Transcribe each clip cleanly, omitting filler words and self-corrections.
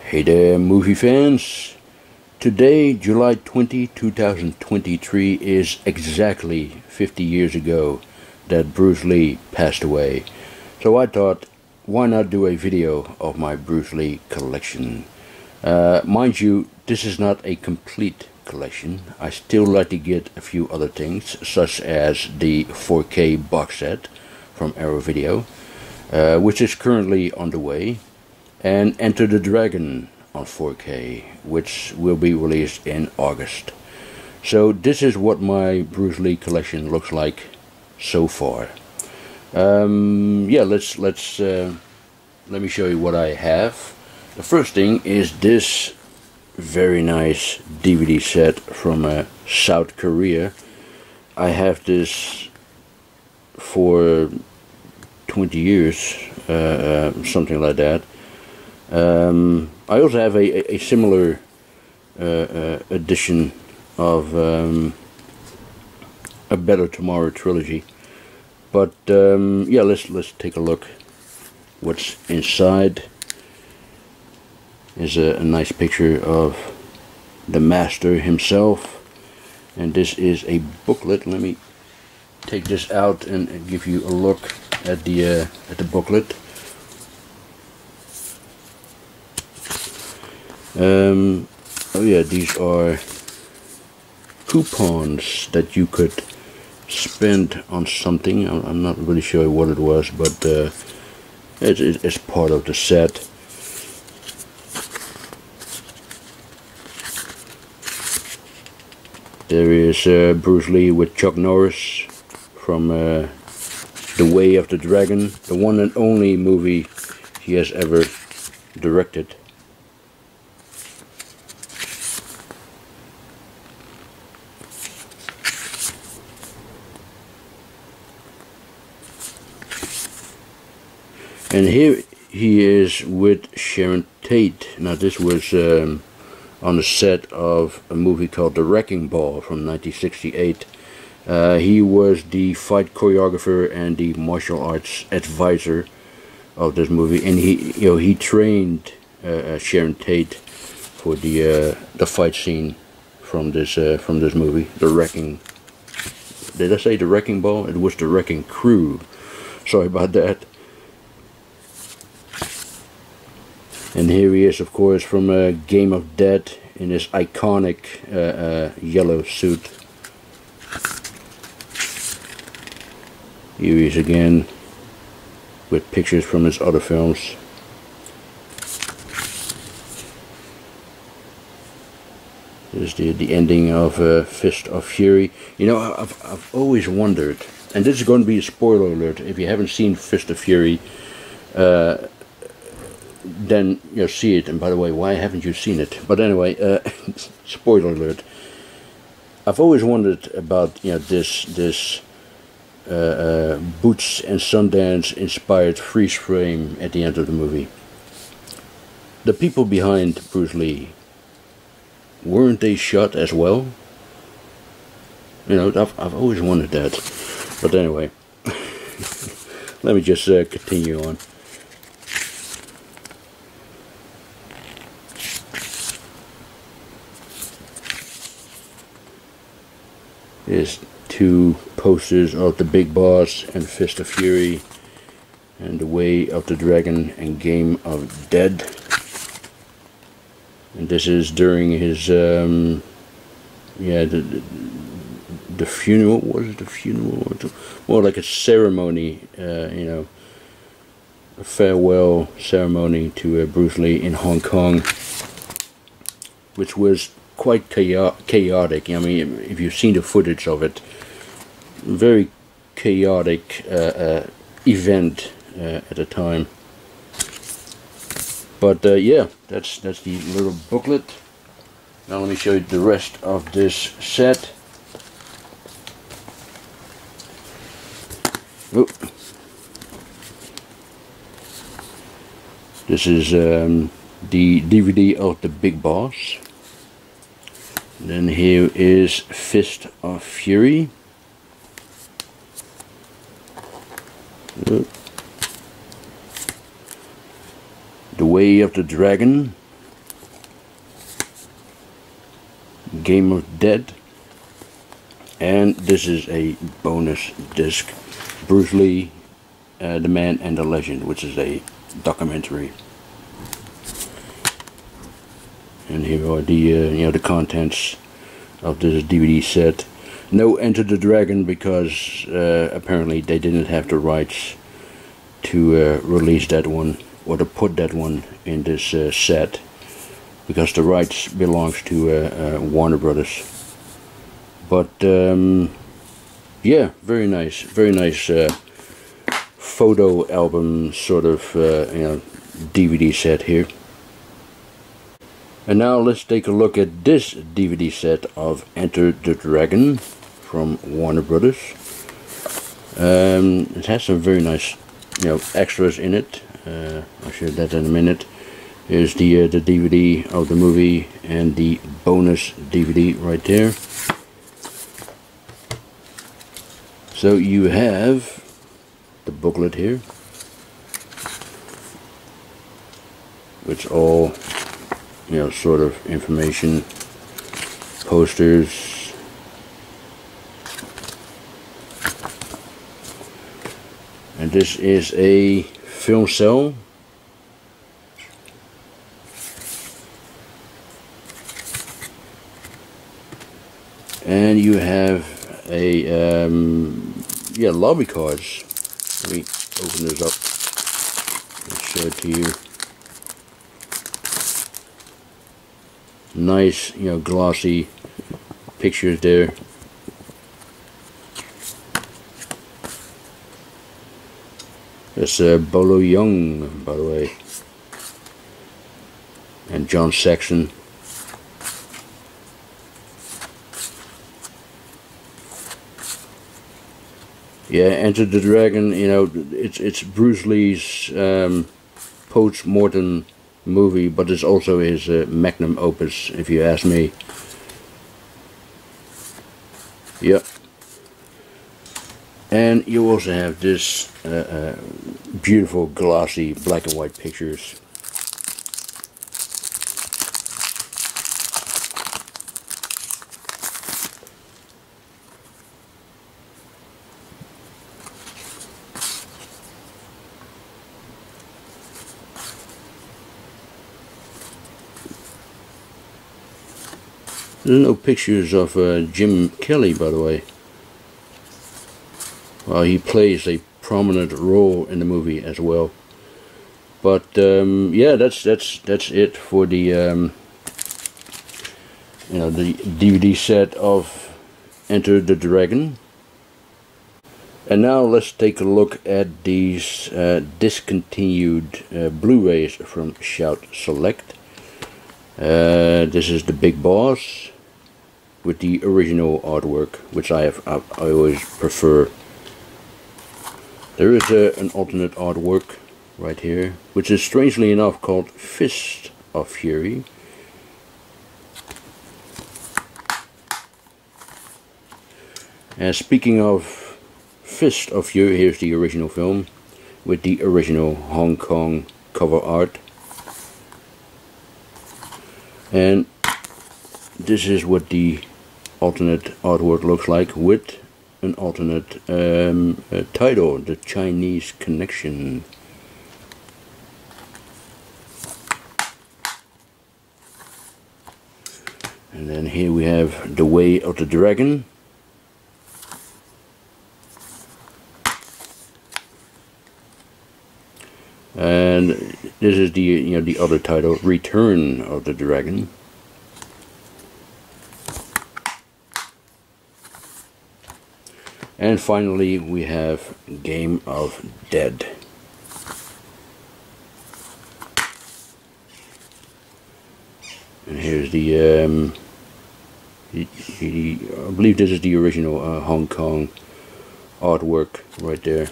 Hey there, movie fans. Today, July 20, 2023, is exactly 50 years ago that Bruce Lee passed away. So I thought, why not do a video of my Bruce Lee collection? Mind you, this is not a complete collection. I still like to get a few other things, such as the 4K box set from Arrow Video, which is currently on the way, and Enter the Dragon on 4K, which will be released in August. So this is what my Bruce Lee collection looks like so far. Let me show you what I have. The first thing is this very nice DVD set from South Korea. I have this for 20 years, something like that. I also have a similar edition of A Better Tomorrow trilogy, but let's take a look what's inside. Is a nice picture of the master himself, and this is a booklet. Let me take this out and give you a look at the booklet. Oh yeah, these are coupons that you could spend on something. I'm not really sure what it was, but it's part of the set. There is Bruce Lee with Chuck Norris from The Way of the Dragon, the one and only movie he has ever directed. And here he is with Sharon Tate. Now this was on the set of a movie called The Wrecking Ball from 1968. He was the fight choreographer and the martial arts advisor of this movie, and he trained Sharon Tate for the fight scene from this movie, The Wrecking. Did I say The Wrecking Ball? It was The Wrecking Crew. Sorry about that. And here he is, of course, from Game of Death in his iconic yellow suit. Here he is again with pictures from his other films. This is the ending of Fist of Fury. You know, I've always wondered, and this is going to be a spoiler alert. If you haven't seen Fist of Fury, then you'll see it. And by the way, why haven't you seen it? But anyway, spoiler alert. I've always wondered about this Boots and Sundance inspired freeze frame at the end of the movie. The people behind Bruce Lee, weren't they shot as well? You know, I've always wondered that. But anyway, let me just continue on. There's two posters of The Big Boss and Fist of Fury, and The Way of the Dragon and Game of Dead. And this is during his the funeral. Was it the funeral? More like a ceremony, a farewell ceremony to Bruce Lee in Hong Kong, which was quite chaotic. I mean, if you've seen the footage of it, very chaotic event at the time. But yeah, that's the little booklet. Now let me show you the rest of this set. Oh. This is the DVD of The Big Boss. Then here is Fist of Fury. The Way of the Dragon. Game of Dead. And this is a bonus disc, Bruce Lee, The Man and the Legend, which is a documentary. And here are the the contents of this DVD set. No Enter the Dragon, because apparently they didn't have the rights to release that one, or to put that one in this set, because the rights belongs to Warner Brothers. But yeah, very nice photo album sort of DVD set here. And now let's take a look at this DVD set of Enter the Dragon from Warner Brothers. It has some very nice extras in it. I'll show that in a minute. Here's the DVD of the movie and the bonus DVD right there. So you have the booklet here, which all sort of information, posters, and this is a film cell. And you have a lobby cards. Let me open this up and show it to you. Nice, glossy pictures there. That's Bolo Young, by the way, and John Saxon. Yeah, Enter the Dragon, it's Bruce Lee's post-mortem movie, but it's also his magnum opus, if you ask me. Yep. And you also have this beautiful glossy black and white pictures. There's no pictures of Jim Kelly, by the way. Well, he plays a prominent role in the movie as well. But yeah, that's it for the the DVD set of Enter the Dragon. And now let's take a look at these discontinued Blu-rays from Shout Select. This is the Big Boss with the original artwork, which I always prefer. There is an alternate artwork right here, which is strangely enough called Fist of Fury. And speaking of Fist of Fury, here's the original film with the original Hong Kong cover art. And this is what the alternate artwork looks like, with an alternate title, The Chinese Connection. And then here we have The Way of the Dragon. And this is the the other title, Return of the Dragon. And finally we have Game of Dead. And here's the I believe this is the original Hong Kong artwork right there.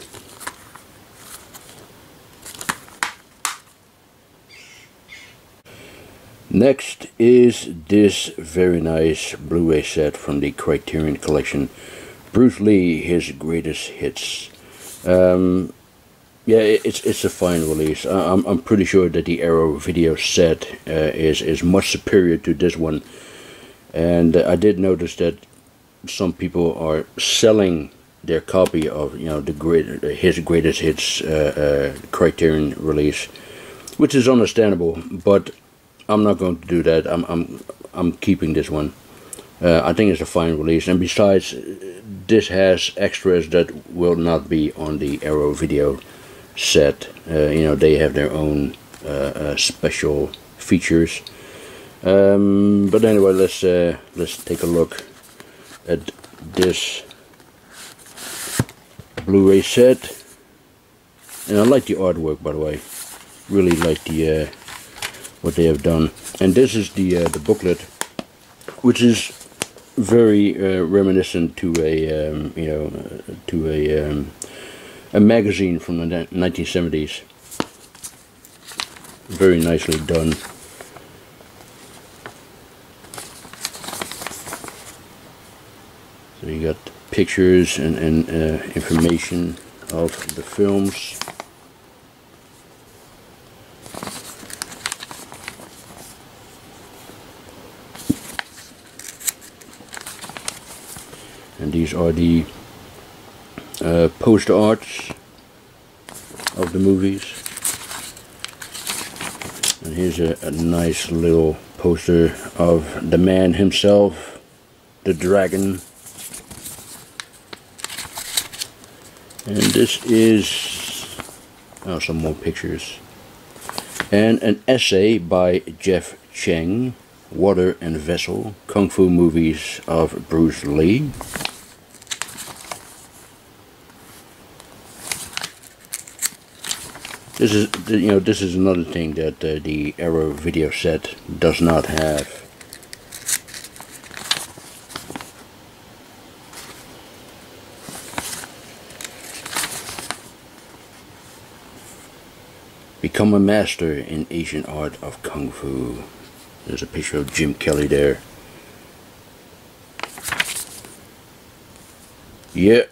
Next is this very nice Blu-ray set from the Criterion Collection, Bruce Lee, His Greatest Hits. Yeah, it's a fine release. I'm pretty sure that the Arrow video set is much superior to this one. And I did notice that some people are selling their copy of, you know, his greatest hits Criterion release, which is understandable. But I'm not going to do that. I'm keeping this one. I think it's a fine release, and besides, this has extras that will not be on the Arrow video set. You know, they have their own special features. But anyway, let's take a look at this Blu-ray set. And I like the artwork, by the way. Really like the what they have done. And this is the booklet, which is very reminiscent to a you know, to a magazine from the 1970s. Very nicely done. So you got pictures and information of the films. And these are the poster arts of the movies. And here's a nice little poster of the man himself, the dragon. And this is some more pictures. And an essay by Jeff Cheng, Water and Vessel, Kung Fu Movies of Bruce Lee. This is, you know, this is another thing that the Arrow video set does not have. Become a master in Asian art of Kung Fu. There's a picture of Jim Kelly there. Yeah,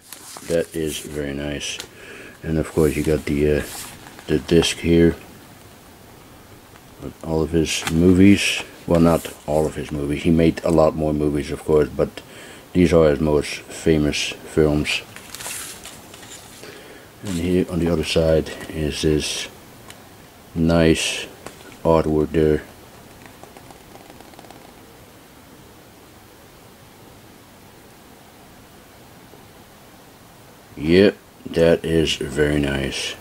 that is very nice. And of course you got the disc here with all of his movies. Well, not all of his movies. He made a lot more movies, of course, but these are his most famous films. And here on the other side is this nice artwork there. Yep, that is very nice.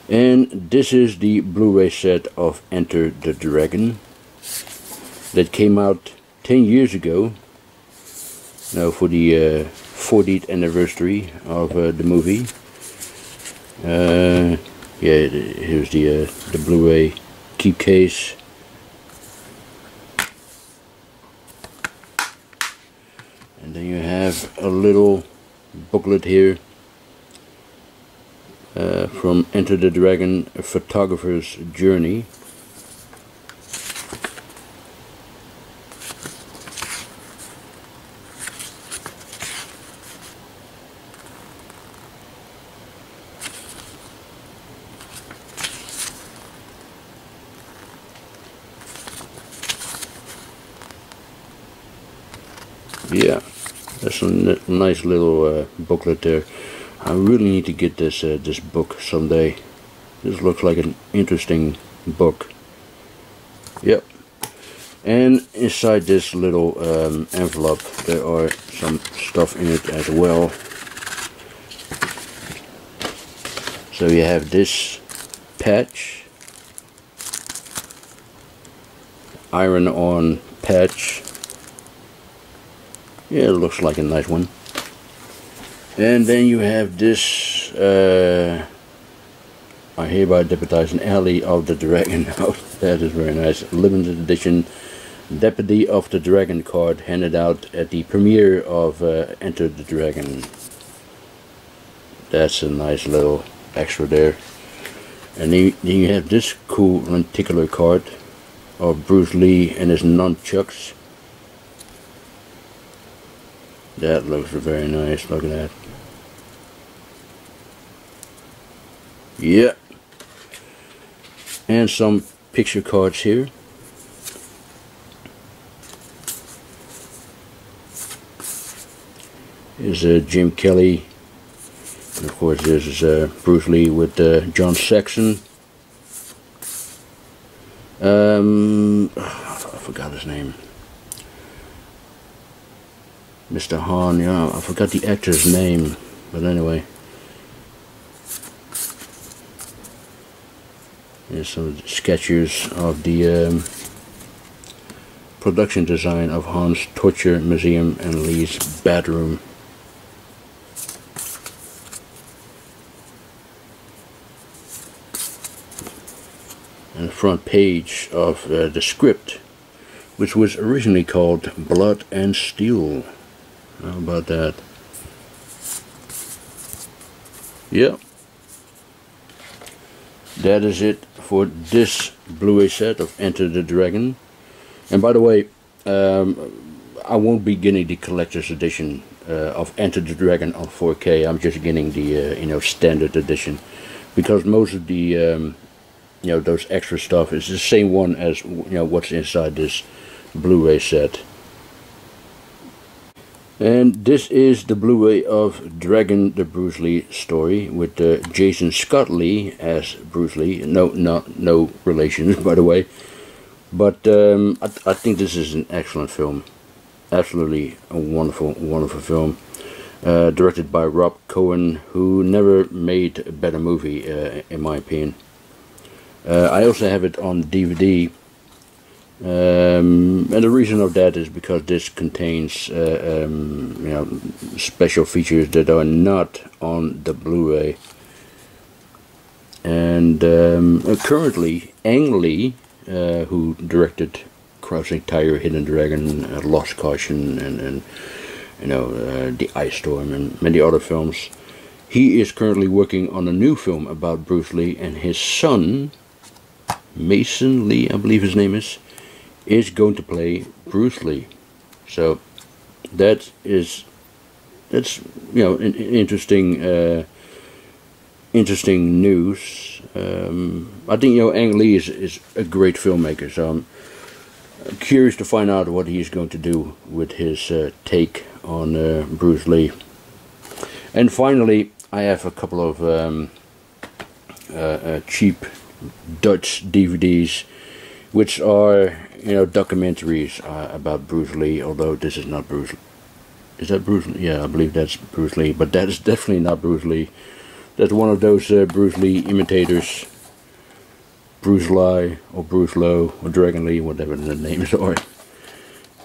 And this is the Blu-ray set of Enter the Dragon that came out 10 years ago. Now for the 40th anniversary of the movie. Yeah, here's the Blu-ray keep case. And then you have a little booklet here from Enter the Dragon, A Photographer's Journey. Yeah, that's a nice little booklet there. I really need to get this this book someday. This looks like an interesting book. Yep. And inside this little envelope there are some stuff in it as well. So you have this patch, iron-on patch. Yeah, it looks like a nice one. And then you have this, I hereby deputize an Alley of the Dragon. Oh, that is very nice. Limited edition Deputy of the Dragon card handed out at the premiere of Enter the Dragon. That's a nice little extra there. And then you have this cool lenticular card of Bruce Lee and his nunchucks. That looks very nice. Look at that. Yeah. And some picture cards here. Here's Jim Kelly, and of course this is Bruce Lee with John Saxon. I forgot his name. Mr. Han, yeah, I forgot the actor's name, but anyway. Here's some sketches of the production design of Han's Torture Museum and Lee's Bedroom. And the front page of the script, which was originally called Blood and Steel. How about that? Yeah. That is it for this Blu-ray set of Enter the Dragon. And by the way, I won't be getting the collector's edition of Enter the Dragon on 4K. I'm just getting the standard edition, because most of the those extra stuff is the same one as what's inside this Blu-ray set. And this is the Blu-ray of Dragon the Bruce Lee story with Jason Scott Lee as Bruce Lee. No relations, by the way. But I think this is an excellent film. Absolutely a wonderful, wonderful film. Directed by Rob Cohen, who never made a better movie, in my opinion. I also have it on DVD. And the reason of that is because this contains special features that are not on the Blu-ray. And currently Ang Lee, who directed Crouching Tiger, Hidden Dragon, Lost Caution, and The Ice Storm, and many other films, he is currently working on a new film about Bruce Lee, and his son Mason Lee, I believe his name is going to play Bruce Lee. So that's an interesting news. I think Ang Lee is a great filmmaker, so I'm curious to find out what he's going to do with his take on Bruce Lee. And finally, I have a couple of cheap Dutch DVDs, which are documentaries about Bruce Lee. Although this is not Bruce. Is that Bruce Lee? Yeah, I believe that's Bruce Lee, but that is definitely not Bruce Lee. That's one of those Bruce Lee imitators. Bruce Lee or Bruce Lowe or Dragon Lee, whatever the names are.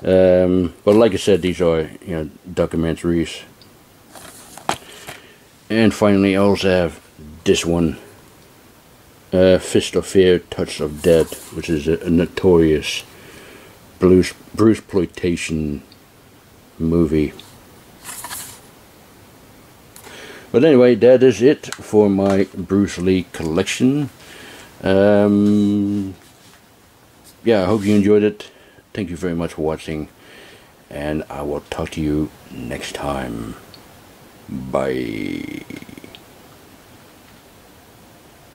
But like I said, these are documentaries. And finally, I also have this one. Fist of Fear, Touch of Death, which is a notorious Bruceploitation movie. But anyway, that is it for my Bruce Lee collection. Yeah, I hope you enjoyed it. Thank you very much for watching, and I will talk to you next time. Bye.